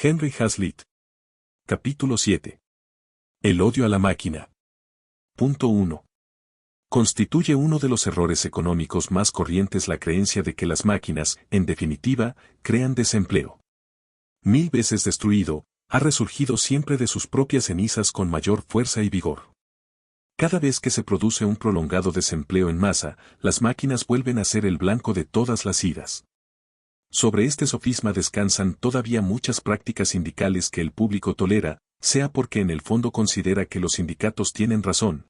Henry Hazlitt. Capítulo 7. El odio a la máquina. Punto 1. Constituye uno de los errores económicos más corrientes la creencia de que las máquinas, en definitiva, crean desempleo. Mil veces destruido, ha resurgido siempre de sus propias cenizas con mayor fuerza y vigor. Cada vez que se produce un prolongado desempleo en masa, las máquinas vuelven a ser el blanco de todas las iras. Sobre este sofisma descansan todavía muchas prácticas sindicales que el público tolera, sea porque en el fondo considera que los sindicatos tienen razón,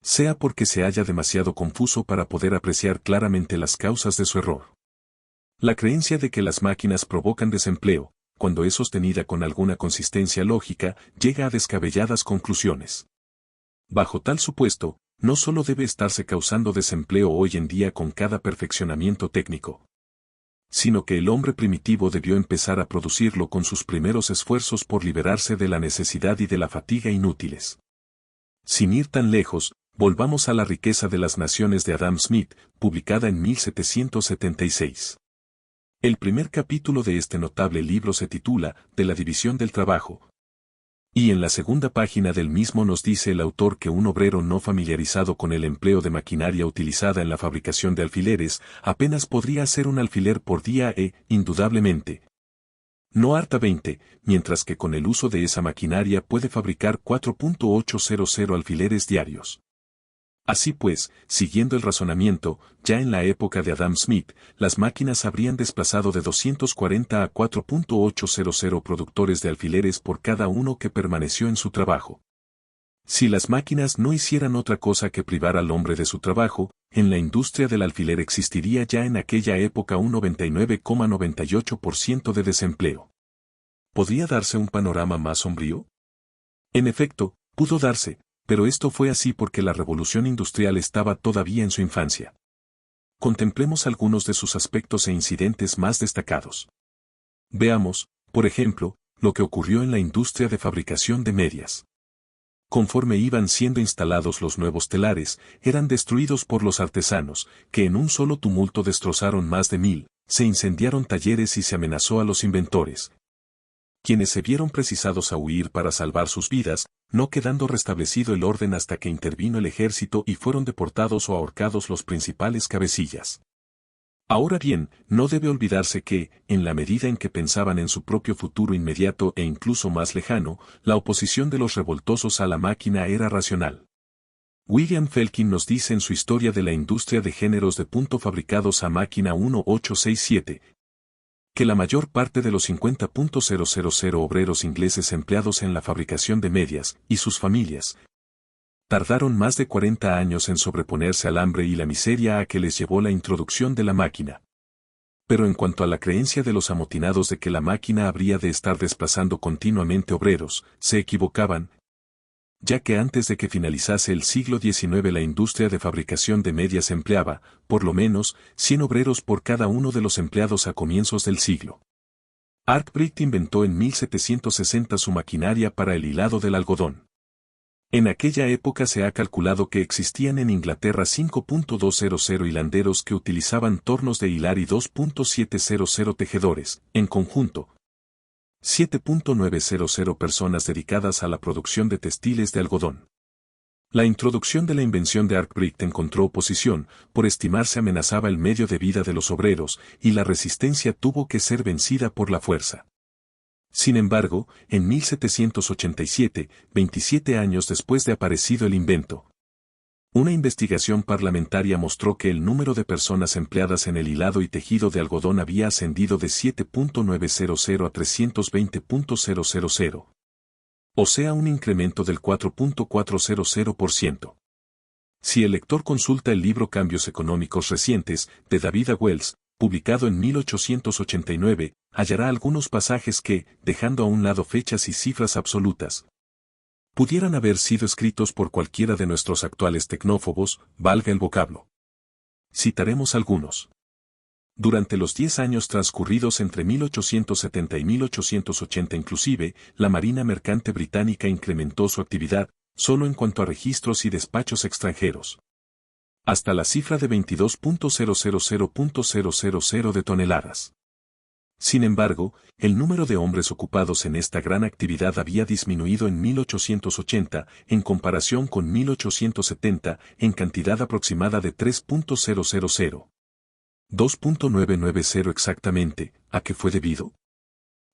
sea porque se halla demasiado confuso para poder apreciar claramente las causas de su error. La creencia de que las máquinas provocan desempleo, cuando es sostenida con alguna consistencia lógica, llega a descabelladas conclusiones. Bajo tal supuesto, no solo debe estarse causando desempleo hoy en día con cada perfeccionamiento técnico, sino que el hombre primitivo debió empezar a producirlo con sus primeros esfuerzos por liberarse de la necesidad y de la fatiga inútiles. Sin ir tan lejos, volvamos a La riqueza de las naciones de Adam Smith, publicada en 1776. El primer capítulo de este notable libro se titula De la división del trabajo. Y en la segunda página del mismo nos dice el autor que un obrero no familiarizado con el empleo de maquinaria utilizada en la fabricación de alfileres apenas podría hacer un alfiler por día indudablemente, no harta 20, mientras que con el uso de esa maquinaria puede fabricar 4.800 alfileres diarios. Así pues, siguiendo el razonamiento, ya en la época de Adam Smith, las máquinas habrían desplazado de 240 a 4.800 productores de alfileres por cada uno que permaneció en su trabajo. Si las máquinas no hicieran otra cosa que privar al hombre de su trabajo, en la industria del alfiler existiría ya en aquella época un 99,98% de desempleo. ¿Podría darse un panorama más sombrío? En efecto, pudo darse, pero esto fue así porque la revolución industrial estaba todavía en su infancia. Contemplemos algunos de sus aspectos e incidentes más destacados. Veamos, por ejemplo, lo que ocurrió en la industria de fabricación de medias. Conforme iban siendo instalados los nuevos telares, eran destruidos por los artesanos, que en un solo tumulto destrozaron más de 1000, se incendiaron talleres y se amenazó a los inventores, quienes se vieron precisados a huir para salvar sus vidas, no quedando restablecido el orden hasta que intervino el ejército y fueron deportados o ahorcados los principales cabecillas. Ahora bien, no debe olvidarse que, en la medida en que pensaban en su propio futuro inmediato e incluso más lejano, la oposición de los revoltosos a la máquina era racional. William Felkin nos dice en su Historia de la industria de géneros de punto fabricados a máquina 1867, que la mayor parte de los 50.000 obreros ingleses empleados en la fabricación de medias, y sus familias, tardaron más de 40 años en sobreponerse al hambre y la miseria a que les llevó la introducción de la máquina. Pero en cuanto a la creencia de los amotinados de que la máquina habría de estar desplazando continuamente obreros, se equivocaban, ya que antes de que finalizase el siglo XIX la industria de fabricación de medias empleaba, por lo menos, 100 obreros por cada uno de los empleados a comienzos del siglo. Arkwright inventó en 1760 su maquinaria para el hilado del algodón. En aquella época se ha calculado que existían en Inglaterra 5.200 hilanderos que utilizaban tornos de hilar y 2.700 tejedores, en conjunto, 7.900 personas dedicadas a la producción de textiles de algodón. La introducción de la invención de Arkwright encontró oposición, por estimarse amenazaba el medio de vida de los obreros, y la resistencia tuvo que ser vencida por la fuerza. Sin embargo, en 1787, 27 años después de aparecido el invento, una investigación parlamentaria mostró que el número de personas empleadas en el hilado y tejido de algodón había ascendido de 7.900 a 320.000, o sea un incremento del 4.400%. Si el lector consulta el libro Cambios económicos recientes, de David A. Wells, publicado en 1889, hallará algunos pasajes que, dejando a un lado fechas y cifras absolutas, pudieran haber sido escritos por cualquiera de nuestros actuales tecnófobos, valga el vocablo. Citaremos algunos. Durante los 10 años transcurridos entre 1870 y 1880 inclusive, la Marina Mercante Británica incrementó su actividad, solo en cuanto a registros y despachos extranjeros, hasta la cifra de 22.000.000 de toneladas. Sin embargo, el número de hombres ocupados en esta gran actividad había disminuido en 1880 en comparación con 1870 en cantidad aproximada de 3.000. 2.990 exactamente. ¿A qué fue debido?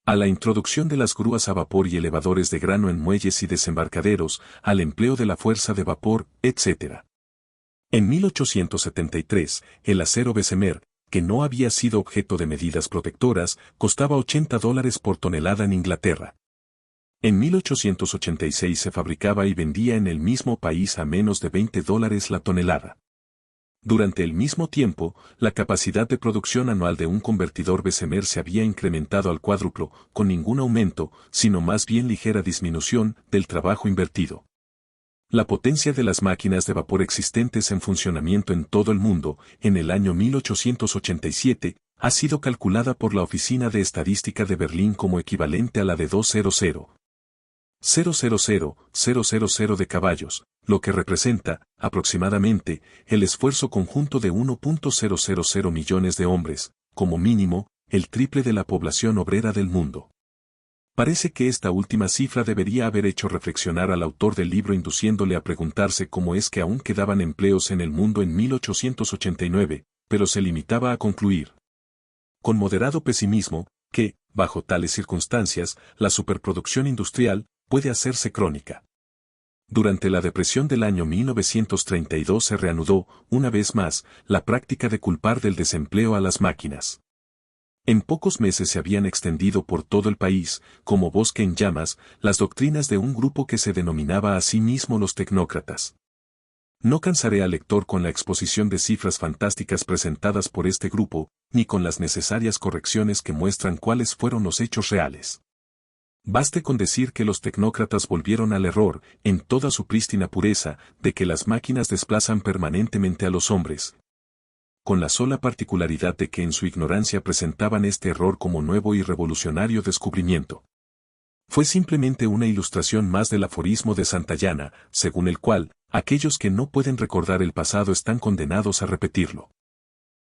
A la introducción de las grúas a vapor y elevadores de grano en muelles y desembarcaderos, al empleo de la fuerza de vapor, etc. En 1873, el acero Bessemer, que no había sido objeto de medidas protectoras, costaba $80 por tonelada en Inglaterra. En 1886 se fabricaba y vendía en el mismo país a menos de $20 la tonelada. Durante el mismo tiempo, la capacidad de producción anual de un convertidor Bessemer se había incrementado al cuádruplo, con ningún aumento, sino más bien ligera disminución, del trabajo invertido. La potencia de las máquinas de vapor existentes en funcionamiento en todo el mundo, en el año 1887, ha sido calculada por la Oficina de Estadística de Berlín como equivalente a la de 200,000 de caballos, lo que representa, aproximadamente, el esfuerzo conjunto de 1.000 millones de hombres, como mínimo, el triple de la población obrera del mundo. Parece que esta última cifra debería haber hecho reflexionar al autor del libro induciéndole a preguntarse cómo es que aún quedaban empleos en el mundo en 1889, pero se limitaba a concluir, con moderado pesimismo, que, bajo tales circunstancias, la superproducción industrial puede hacerse crónica. Durante la depresión del año 1932 se reanudó, una vez más, la práctica de culpar del desempleo a las máquinas. En pocos meses se habían extendido por todo el país, como bosque en llamas, las doctrinas de un grupo que se denominaba a sí mismo los tecnócratas. No cansaré al lector con la exposición de cifras fantásticas presentadas por este grupo, ni con las necesarias correcciones que muestran cuáles fueron los hechos reales. Baste con decir que los tecnócratas volvieron al error, en toda su prístina pureza, de que las máquinas desplazan permanentemente a los hombres, con la sola particularidad de que en su ignorancia presentaban este error como nuevo y revolucionario descubrimiento. Fue simplemente una ilustración más del aforismo de Santayana, según el cual, aquellos que no pueden recordar el pasado están condenados a repetirlo.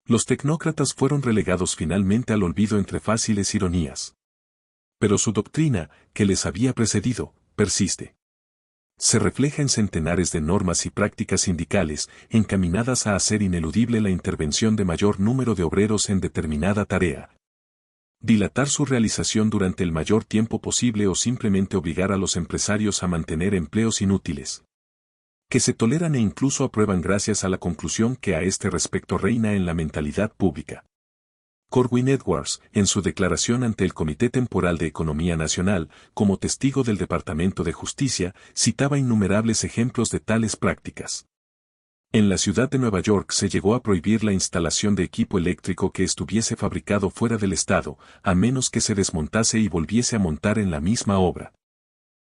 Los tecnócratas fueron relegados finalmente al olvido entre fáciles ironías. Pero su doctrina, que les había precedido, persiste. Se refleja en centenares de normas y prácticas sindicales, encaminadas a hacer ineludible la intervención de mayor número de obreros en determinada tarea. Dilatar su realización durante el mayor tiempo posible o simplemente obligar a los empresarios a mantener empleos inútiles, que se toleran e incluso aprueban gracias a la conclusión que a este respecto reina en la mentalidad pública. Corwin Edwards, en su declaración ante el Comité Temporal de Economía Nacional, como testigo del Departamento de Justicia, citaba innumerables ejemplos de tales prácticas. En la ciudad de Nueva York se llegó a prohibir la instalación de equipo eléctrico que estuviese fabricado fuera del estado, a menos que se desmontase y volviese a montar en la misma obra.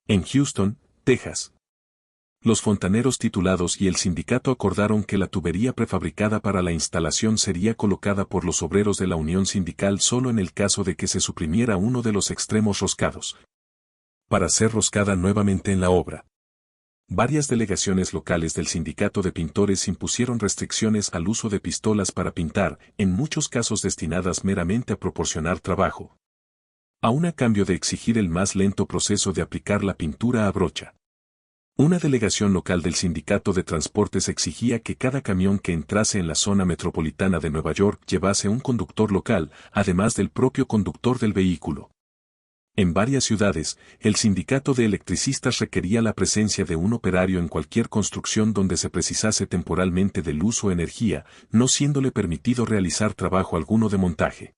En Houston, Texas, los fontaneros titulados y el sindicato acordaron que la tubería prefabricada para la instalación sería colocada por los obreros de la unión sindical solo en el caso de que se suprimiera uno de los extremos roscados, para ser roscada nuevamente en la obra. Varias delegaciones locales del sindicato de pintores impusieron restricciones al uso de pistolas para pintar, en muchos casos destinadas meramente a proporcionar trabajo, aun a cambio de exigir el más lento proceso de aplicar la pintura a brocha. Una delegación local del Sindicato de Transportes exigía que cada camión que entrase en la zona metropolitana de Nueva York llevase un conductor local, además del propio conductor del vehículo. En varias ciudades, el sindicato de electricistas requería la presencia de un operario en cualquier construcción donde se precisase temporalmente del uso de energía, no siéndole permitido realizar trabajo alguno de montaje.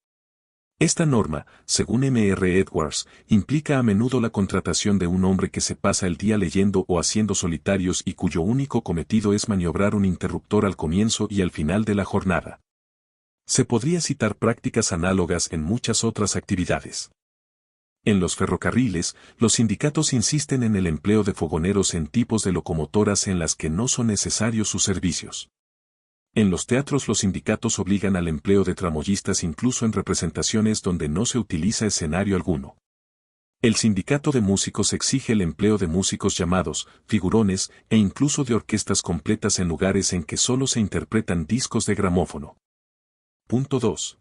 Esta norma, según M.R. Edwards, implica a menudo la contratación de un hombre que se pasa el día leyendo o haciendo solitarios y cuyo único cometido es maniobrar un interruptor al comienzo y al final de la jornada. Se podría citar prácticas análogas en muchas otras actividades. En los ferrocarriles, los sindicatos insisten en el empleo de fogoneros en tipos de locomotoras en las que no son necesarios sus servicios. En los teatros los sindicatos obligan al empleo de tramoyistas incluso en representaciones donde no se utiliza escenario alguno. El sindicato de músicos exige el empleo de músicos llamados figurones e incluso de orquestas completas en lugares en que solo se interpretan discos de gramófono. Punto 2.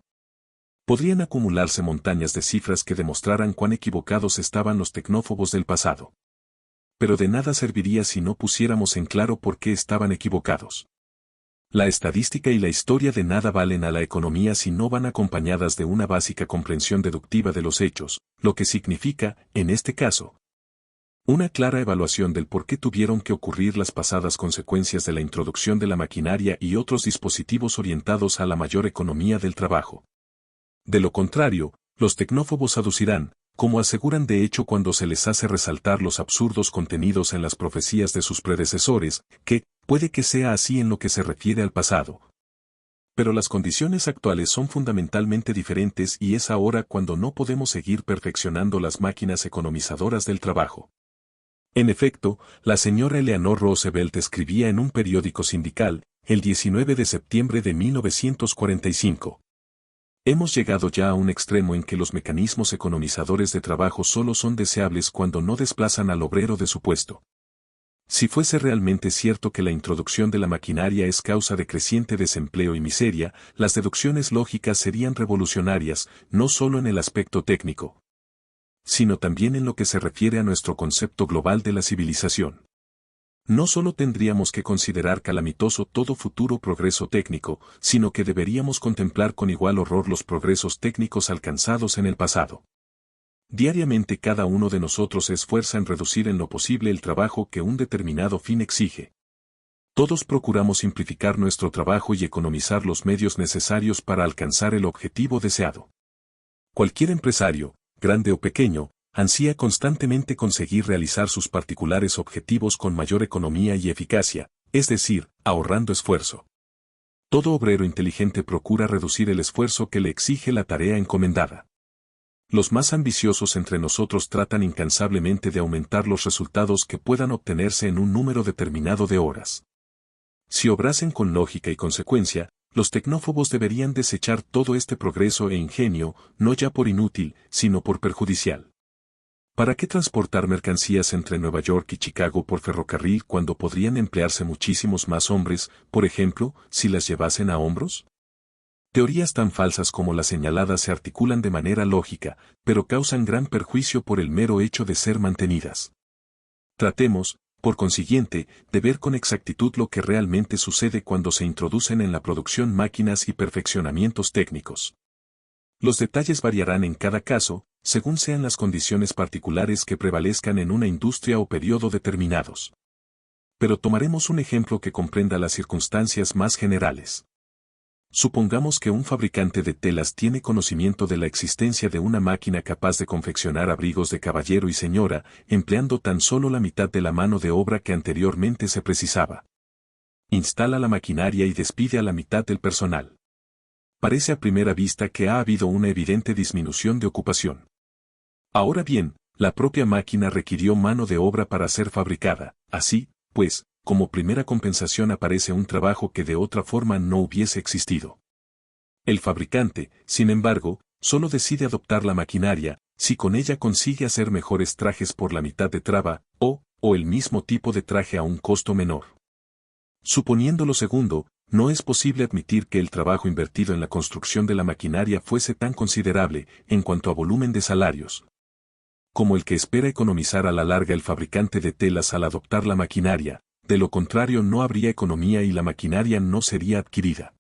Podrían acumularse montañas de cifras que demostraran cuán equivocados estaban los tecnófobos del pasado. Pero de nada serviría si no pusiéramos en claro por qué estaban equivocados. La estadística y la historia de nada valen a la economía si no van acompañadas de una básica comprensión deductiva de los hechos, lo que significa, en este caso, una clara evaluación del por qué tuvieron que ocurrir las pasadas consecuencias de la introducción de la maquinaria y otros dispositivos orientados a la mayor economía del trabajo. De lo contrario, los tecnófobos aducirán, como aseguran de hecho cuando se les hace resaltar los absurdos contenidos en las profecías de sus predecesores, que, puede que sea así en lo que se refiere al pasado. Pero las condiciones actuales son fundamentalmente diferentes y es ahora cuando no podemos seguir perfeccionando las máquinas economizadoras del trabajo. En efecto, la señora Eleanor Roosevelt escribía en un periódico sindical, el 19 de septiembre de 1945. Hemos llegado ya a un extremo en que los mecanismos economizadores de trabajo solo son deseables cuando no desplazan al obrero de su puesto. Si fuese realmente cierto que la introducción de la maquinaria es causa de creciente desempleo y miseria, las deducciones lógicas serían revolucionarias, no solo en el aspecto técnico, sino también en lo que se refiere a nuestro concepto global de la civilización. No solo tendríamos que considerar calamitoso todo futuro progreso técnico, sino que deberíamos contemplar con igual horror los progresos técnicos alcanzados en el pasado. Diariamente cada uno de nosotros se esfuerza en reducir en lo posible el trabajo que un determinado fin exige. Todos procuramos simplificar nuestro trabajo y economizar los medios necesarios para alcanzar el objetivo deseado. Cualquier empresario, grande o pequeño, ansía constantemente conseguir realizar sus particulares objetivos con mayor economía y eficacia, es decir, ahorrando esfuerzo. Todo obrero inteligente procura reducir el esfuerzo que le exige la tarea encomendada. Los más ambiciosos entre nosotros tratan incansablemente de aumentar los resultados que puedan obtenerse en un número determinado de horas. Si obrasen con lógica y consecuencia, los tecnófobos deberían desechar todo este progreso e ingenio, no ya por inútil, sino por perjudicial. ¿Para qué transportar mercancías entre Nueva York y Chicago por ferrocarril cuando podrían emplearse muchísimos más hombres, por ejemplo, si las llevasen a hombros? Teorías tan falsas como las señaladas se articulan de manera lógica, pero causan gran perjuicio por el mero hecho de ser mantenidas. Tratemos, por consiguiente, de ver con exactitud lo que realmente sucede cuando se introducen en la producción máquinas y perfeccionamientos técnicos. Los detalles variarán en cada caso, según sean las condiciones particulares que prevalezcan en una industria o periodo determinados. Pero tomaremos un ejemplo que comprenda las circunstancias más generales. Supongamos que un fabricante de telas tiene conocimiento de la existencia de una máquina capaz de confeccionar abrigos de caballero y señora, empleando tan solo la mitad de la mano de obra que anteriormente se precisaba. Instala la maquinaria y despide a la mitad del personal. Parece a primera vista que ha habido una evidente disminución de ocupación. Ahora bien, la propia máquina requirió mano de obra para ser fabricada, así, pues, como primera compensación aparece un trabajo que de otra forma no hubiese existido. El fabricante, sin embargo, solo decide adoptar la maquinaria, si con ella consigue hacer mejores trajes por la mitad de traba, o el mismo tipo de traje a un costo menor. Suponiendo lo segundo, no es posible admitir que el trabajo invertido en la construcción de la maquinaria fuese tan considerable, en cuanto a volumen de salarios, como el que espera economizar a la larga el fabricante de telas al adoptar la maquinaria. De lo contrario no habría economía y la maquinaria no sería adquirida.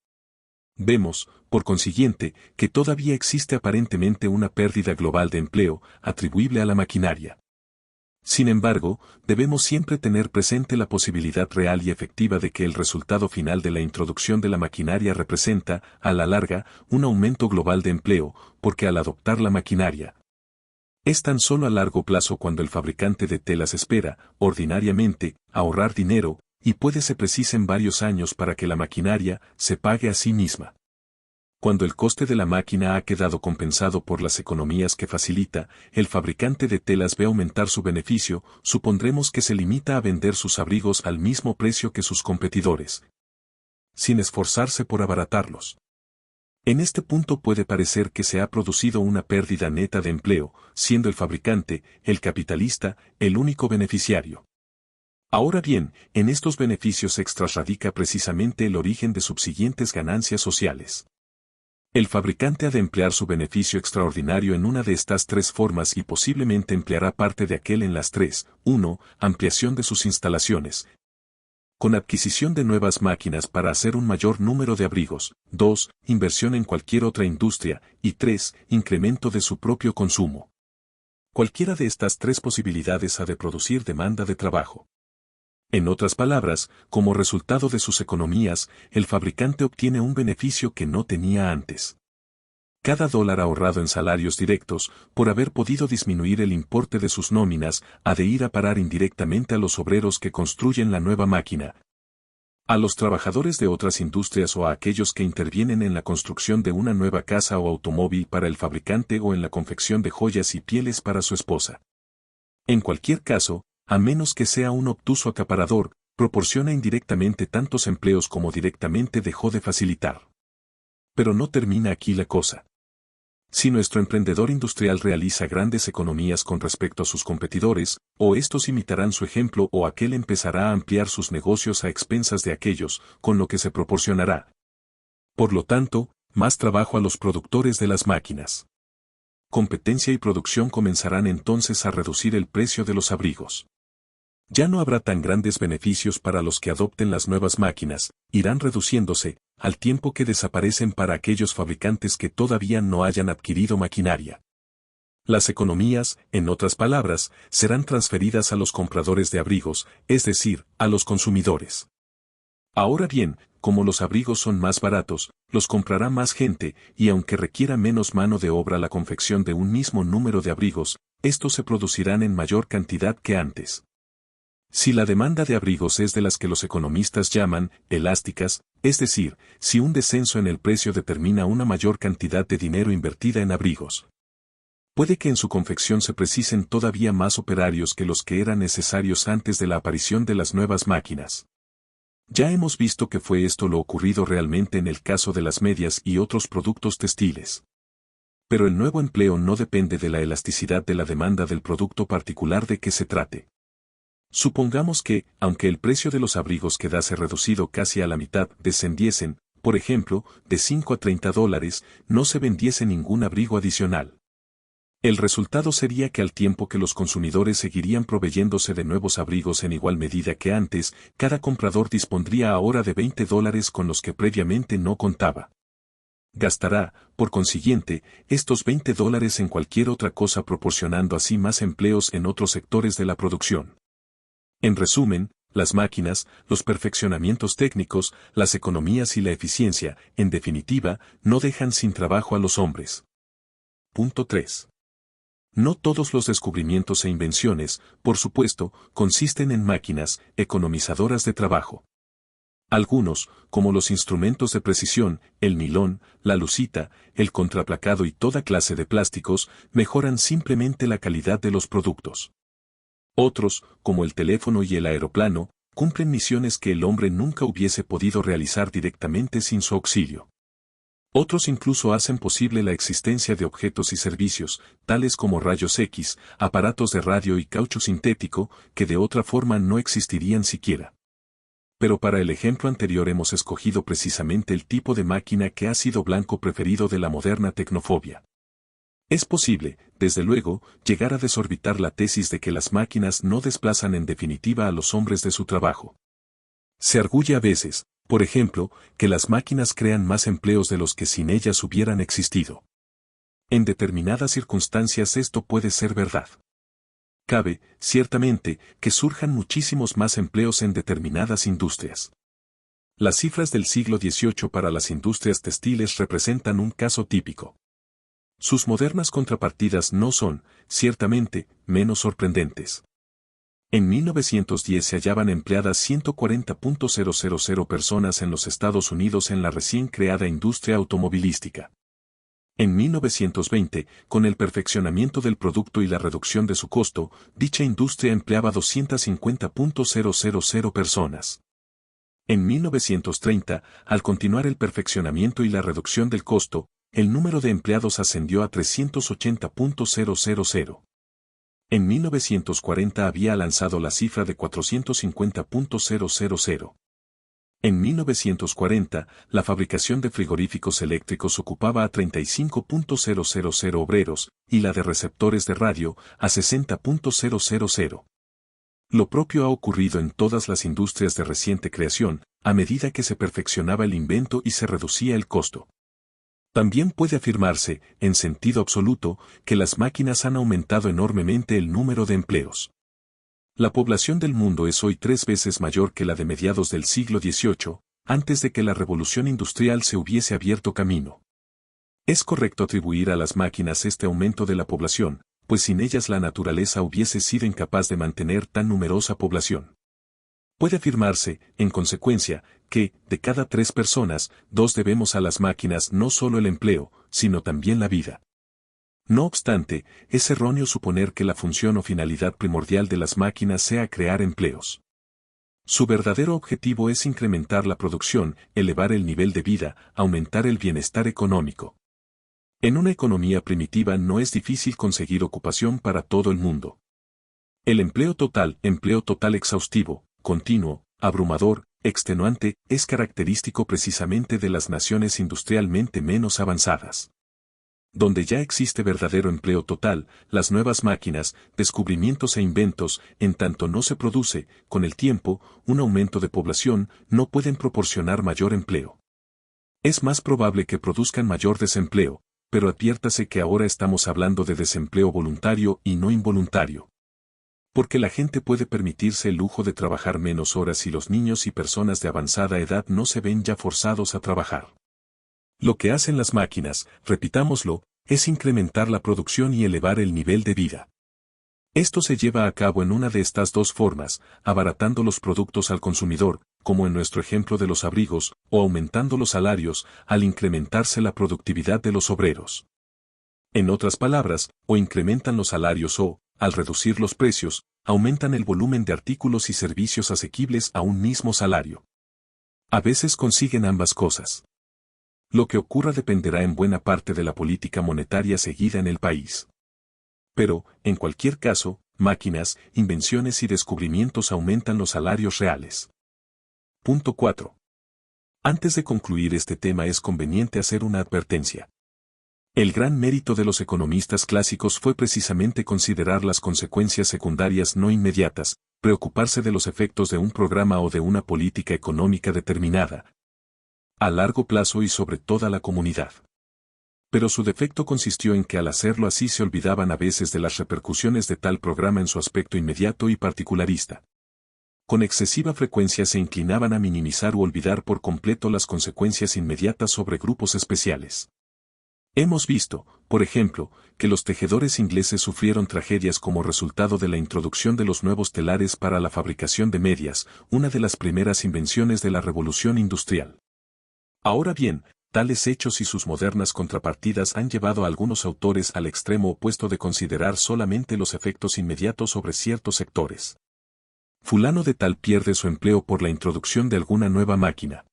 Vemos, por consiguiente, que todavía existe aparentemente una pérdida global de empleo, atribuible a la maquinaria. Sin embargo, debemos siempre tener presente la posibilidad real y efectiva de que el resultado final de la introducción de la maquinaria representa, a la larga, un aumento global de empleo, porque al adoptar la maquinaria, es tan solo a largo plazo cuando el fabricante de telas espera, ordinariamente, ahorrar dinero, y puede se precisen varios años para que la maquinaria se pague a sí misma. Cuando el coste de la máquina ha quedado compensado por las economías que facilita, el fabricante de telas ve aumentar su beneficio, supondremos que se limita a vender sus abrigos al mismo precio que sus competidores, sin esforzarse por abaratarlos. En este punto puede parecer que se ha producido una pérdida neta de empleo, siendo el fabricante, el capitalista, el único beneficiario. Ahora bien, en estos beneficios extras radica precisamente el origen de subsiguientes ganancias sociales. El fabricante ha de emplear su beneficio extraordinario en una de estas tres formas y posiblemente empleará parte de aquel en las tres. 1. Ampliación de sus instalaciones, con adquisición de nuevas máquinas para hacer un mayor número de abrigos. 2. Inversión en cualquier otra industria. Y 3. Incremento de su propio consumo. Cualquiera de estas tres posibilidades ha de producir demanda de trabajo. En otras palabras, como resultado de sus economías, el fabricante obtiene un beneficio que no tenía antes. Cada dólar ahorrado en salarios directos, por haber podido disminuir el importe de sus nóminas, ha de ir a parar indirectamente a los obreros que construyen la nueva máquina, a los trabajadores de otras industrias o a aquellos que intervienen en la construcción de una nueva casa o automóvil para el fabricante o en la confección de joyas y pieles para su esposa. En cualquier caso, a menos que sea un obtuso acaparador, proporciona indirectamente tantos empleos como directamente dejó de facilitar. Pero no termina aquí la cosa. Si nuestro emprendedor industrial realiza grandes economías con respecto a sus competidores, o estos imitarán su ejemplo o aquel empezará a ampliar sus negocios a expensas de aquellos, con lo que se proporcionará, por lo tanto, más trabajo a los productores de las máquinas. Competencia y producción comenzarán entonces a reducir el precio de los abrigos. Ya no habrá tan grandes beneficios para los que adopten las nuevas máquinas, irán reduciéndose, al tiempo que desaparecen para aquellos fabricantes que todavía no hayan adquirido maquinaria. Las economías, en otras palabras, serán transferidas a los compradores de abrigos, es decir, a los consumidores. Ahora bien, como los abrigos son más baratos, los comprará más gente, y aunque requiera menos mano de obra la confección de un mismo número de abrigos, estos se producirán en mayor cantidad que antes. Si la demanda de abrigos es de las que los economistas llaman elásticas, es decir, si un descenso en el precio determina una mayor cantidad de dinero invertida en abrigos, puede que en su confección se precisen todavía más operarios que los que eran necesarios antes de la aparición de las nuevas máquinas. Ya hemos visto que fue esto lo ocurrido realmente en el caso de las medias y otros productos textiles. Pero el nuevo empleo no depende de la elasticidad de la demanda del producto particular de que se trate. Supongamos que, aunque el precio de los abrigos quedase reducido casi a la mitad, descendiesen, por ejemplo, de 5 a 30 dólares, no se vendiese ningún abrigo adicional. El resultado sería que al tiempo que los consumidores seguirían proveyéndose de nuevos abrigos en igual medida que antes, cada comprador dispondría ahora de 20 dólares con los que previamente no contaba. Gastará, por consiguiente, estos 20 dólares en cualquier otra cosa proporcionando así más empleos en otros sectores de la producción. En resumen, las máquinas, los perfeccionamientos técnicos, las economías y la eficiencia, en definitiva, no dejan sin trabajo a los hombres. Punto 3. No todos los descubrimientos e invenciones, por supuesto, consisten en máquinas economizadoras de trabajo. Algunos, como los instrumentos de precisión, el nilón, la lucita, el contraplacado y toda clase de plásticos, mejoran simplemente la calidad de los productos. Otros, como el teléfono y el aeroplano, cumplen misiones que el hombre nunca hubiese podido realizar directamente sin su auxilio. Otros incluso hacen posible la existencia de objetos y servicios, tales como rayos X, aparatos de radio y caucho sintético, que de otra forma no existirían siquiera. Pero para el ejemplo anterior hemos escogido precisamente el tipo de máquina que ha sido blanco preferido de la moderna tecnofobia. Es posible, desde luego, llegar a desorbitar la tesis de que las máquinas no desplazan en definitiva a los hombres de su trabajo. Se arguye a veces, por ejemplo, que las máquinas crean más empleos de los que sin ellas hubieran existido. En determinadas circunstancias esto puede ser verdad. Cabe, ciertamente, que surjan muchísimos más empleos en determinadas industrias. Las cifras del siglo XVIII para las industrias textiles representan un caso típico. Sus modernas contrapartidas no son, ciertamente, menos sorprendentes. En 1910 se hallaban empleadas 140.000 personas en los Estados Unidos en la recién creada industria automovilística. En 1920, con el perfeccionamiento del producto y la reducción de su costo, dicha industria empleaba 250.000 personas. En 1930, al continuar el perfeccionamiento y la reducción del costo, el número de empleados ascendió a 380.000. En 1940 había lanzado la cifra de 450.000. En 1940, la fabricación de frigoríficos eléctricos ocupaba a 35.000 obreros, y la de receptores de radio, a 60.000. Lo propio ha ocurrido en todas las industrias de reciente creación, a medida que se perfeccionaba el invento y se reducía el costo. También puede afirmarse, en sentido absoluto, que las máquinas han aumentado enormemente el número de empleos. La población del mundo es hoy 3 veces mayor que la de mediados del siglo XVIII, antes de que la revolución industrial se hubiese abierto camino. Es correcto atribuir a las máquinas este aumento de la población, pues sin ellas la naturaleza hubiese sido incapaz de mantener tan numerosa población. Puede afirmarse, en consecuencia, que, de cada 3 personas, 2 debemos a las máquinas no solo el empleo, sino también la vida. No obstante, es erróneo suponer que la función o finalidad primordial de las máquinas sea crear empleos. Su verdadero objetivo es incrementar la producción, elevar el nivel de vida, aumentar el bienestar económico. En una economía primitiva no es difícil conseguir ocupación para todo el mundo. El empleo total exhaustivo, continuo, abrumador, extenuante, es característico precisamente de las naciones industrialmente menos avanzadas. Donde ya existe verdadero empleo total, las nuevas máquinas, descubrimientos e inventos, en tanto no se produce, con el tiempo, un aumento de población, no pueden proporcionar mayor empleo. Es más probable que produzcan mayor desempleo, pero adviértase que ahora estamos hablando de desempleo voluntario y no involuntario. Porque la gente puede permitirse el lujo de trabajar menos horas y los niños y personas de avanzada edad no se ven ya forzados a trabajar. Lo que hacen las máquinas, repitámoslo, es incrementar la producción y elevar el nivel de vida. Esto se lleva a cabo en una de estas 2 formas, abaratando los productos al consumidor, como en nuestro ejemplo de los abrigos, o aumentando los salarios, al incrementarse la productividad de los obreros. En otras palabras, o incrementan los salarios o, al reducir los precios, aumentan el volumen de artículos y servicios asequibles a un mismo salario. A veces consiguen ambas cosas. Lo que ocurra dependerá en buena parte de la política monetaria seguida en el país. Pero, en cualquier caso, máquinas, invenciones y descubrimientos aumentan los salarios reales. Punto 4. Antes de concluir este tema es conveniente hacer una advertencia. El gran mérito de los economistas clásicos fue precisamente considerar las consecuencias secundarias no inmediatas, preocuparse de los efectos de un programa o de una política económica determinada, a largo plazo y sobre toda la comunidad. Pero su defecto consistió en que al hacerlo así se olvidaban a veces de las repercusiones de tal programa en su aspecto inmediato y particularista. Con excesiva frecuencia se inclinaban a minimizar u olvidar por completo las consecuencias inmediatas sobre grupos especiales. Hemos visto, por ejemplo, que los tejedores ingleses sufrieron tragedias como resultado de la introducción de los nuevos telares para la fabricación de medias, una de las primeras invenciones de la revolución industrial. Ahora bien, tales hechos y sus modernas contrapartidas han llevado a algunos autores al extremo opuesto de considerar solamente los efectos inmediatos sobre ciertos sectores. Fulano de tal pierde su empleo por la introducción de alguna nueva máquina.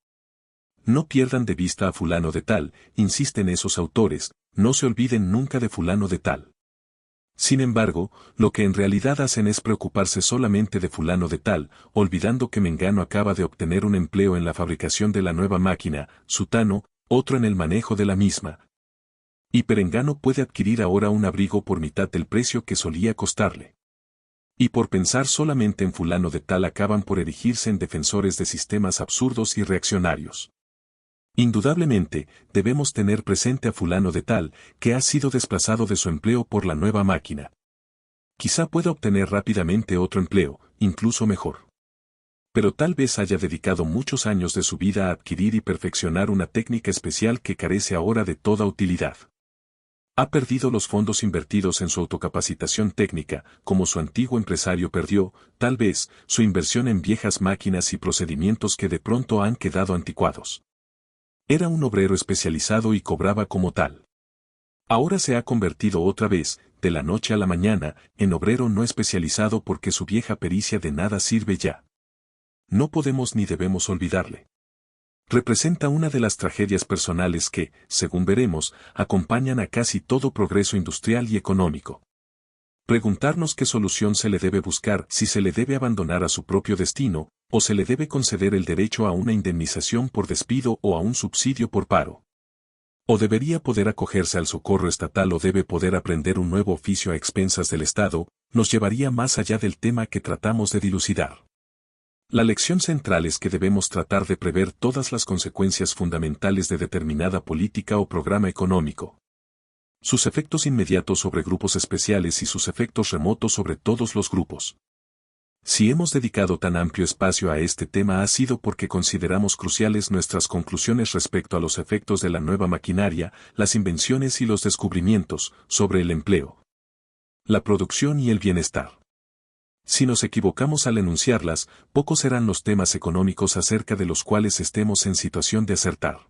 No pierdan de vista a fulano de tal, insisten esos autores, no se olviden nunca de fulano de tal. Sin embargo, lo que en realidad hacen es preocuparse solamente de fulano de tal, olvidando que Mengano acaba de obtener un empleo en la fabricación de la nueva máquina, sutano, otro en el manejo de la misma. Y Perengano puede adquirir ahora un abrigo por mitad del precio que solía costarle. Y por pensar solamente en fulano de tal acaban por erigirse en defensores de sistemas absurdos y reaccionarios. Indudablemente, debemos tener presente a fulano de tal, que ha sido desplazado de su empleo por la nueva máquina. Quizá pueda obtener rápidamente otro empleo, incluso mejor. Pero tal vez haya dedicado muchos años de su vida a adquirir y perfeccionar una técnica especial que carece ahora de toda utilidad. Ha perdido los fondos invertidos en su autocapacitación técnica, como su antiguo empresario perdió, tal vez, su inversión en viejas máquinas y procedimientos que de pronto han quedado anticuados. Era un obrero especializado y cobraba como tal. Ahora se ha convertido otra vez, de la noche a la mañana, en obrero no especializado porque su vieja pericia de nada sirve ya. No podemos ni debemos olvidarle. Representa una de las tragedias personales que, según veremos, acompañan a casi todo progreso industrial y económico. Preguntarnos qué solución se le debe buscar, si se le debe abandonar a su propio destino, O se le debe conceder el derecho a una indemnización por despido o a un subsidio por paro. O debería poder acogerse al socorro estatal o debe poder aprender un nuevo oficio a expensas del Estado, nos llevaría más allá del tema que tratamos de dilucidar. La lección central es que debemos tratar de prever todas las consecuencias fundamentales de determinada política o programa económico. Sus efectos inmediatos sobre grupos especiales y sus efectos remotos sobre todos los grupos. Si hemos dedicado tan amplio espacio a este tema ha sido porque consideramos cruciales nuestras conclusiones respecto a los efectos de la nueva maquinaria, las invenciones y los descubrimientos sobre el empleo, la producción y el bienestar. Si nos equivocamos al enunciarlas, pocos serán los temas económicos acerca de los cuales estemos en situación de acertar.